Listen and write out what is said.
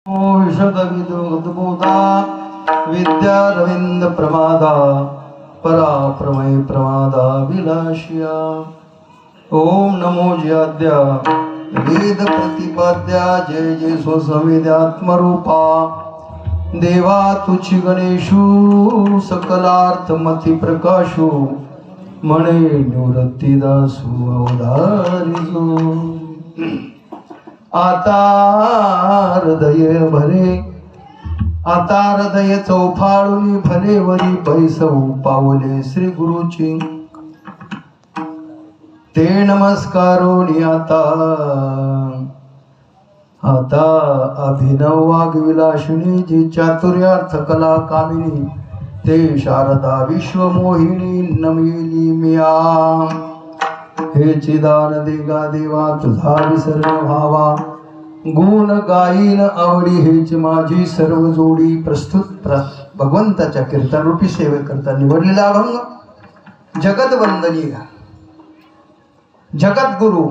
विशदविदुद्भूता विद्या रविंद प्रमादा पराप्रमय प्रमादा विलाशिया। ओम नमो ज्याद्या वेद प्रतिपाद्या जय जय स्वसंवेद्यात्मरूपा देवा तुझी गणेशू सकलार्थमती प्रकाशू मणे निवृत्तीदासू अवधारिजो। आता हृदय भरे आता हृदय चौफाळून भलेवरी पैसऊ पावले श्री गुरुची ते नमस्कारोनी आता आता अभिनव वाग्विलासिनी जी चातुर्यार्थ कला कामिनी ते शारदा विश्वमोहिनी नमिली मिया। हे चिदान देगा देवा तुझा विसर व्हावा गुण गाईन आवडी हेच माझी सर्व जोडी। प्रस्तुत भगवंताच्या कीर्तन रूपी सेवेकरता निवडलेला अभंग जगत वंदनीय जगद्गुरु